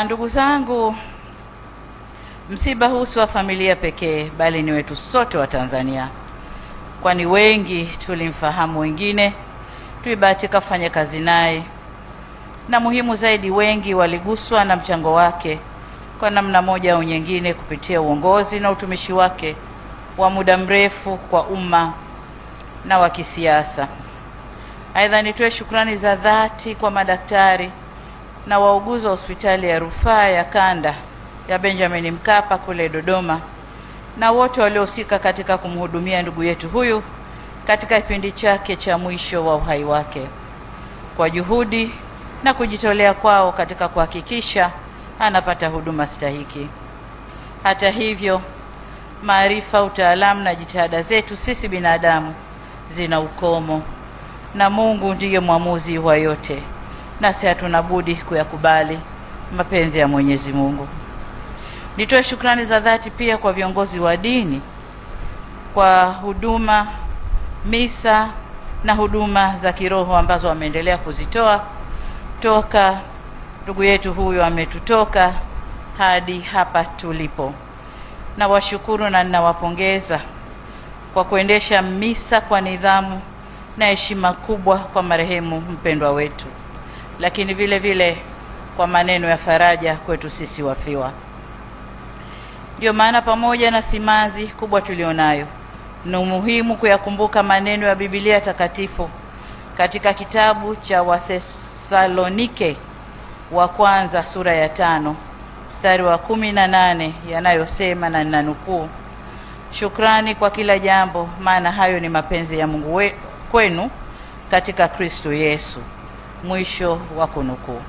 Ndugu zangu, msiba huu si wa familia pekee bali ni wetu sote wa Tanzania, kwani wengi tulimfahamu, wengine tulibahatika kufanya kazi naye, na muhimu zaidi, wengi waliguswa na mchango wake kwa namna moja au nyingine kupitia uongozi na utumishi wake wa muda mrefu kwa umma na wa kisiasa. Aidha, nitoe shukrani za dhati kwa madaktari na wauguzi wa hospitali ya rufaa ya kanda ya Benjamin Mkapa kule Dodoma, na wote waliohusika katika kumhudumia ndugu yetu huyu katika kipindi chake cha mwisho wa uhai wake, kwa juhudi na kujitolea kwao katika kuhakikisha anapata huduma stahiki. Hata hivyo, maarifa, utaalamu na jitihada zetu sisi binadamu zina ukomo, na Mungu ndiye mwamuzi wa yote, nasi hatuna budi kuyakubali mapenzi ya Mwenyezi Mungu. Nitoe shukrani za dhati pia kwa viongozi wa dini kwa huduma, misa na huduma za kiroho ambazo wameendelea kuzitoa toka ndugu yetu huyu ametutoka hadi hapa tulipo. Na washukuru na ninawapongeza kwa kuendesha misa kwa nidhamu na heshima kubwa kwa marehemu mpendwa wetu, lakini vile vile kwa maneno ya faraja kwetu sisi wafiwa. Ndio maana pamoja na simanzi kubwa tulionayo, ni muhimu kuyakumbuka maneno ya Biblia takatifu katika kitabu cha Wathesalonike wa kwanza sura ya 5 mstari wa 18 yanayosema, na ninanukuu: "Shukrani kwa kila jambo, maana hayo ni mapenzi ya Mungu kwenu katika Kristo Yesu." Mwisho wa kunukuu.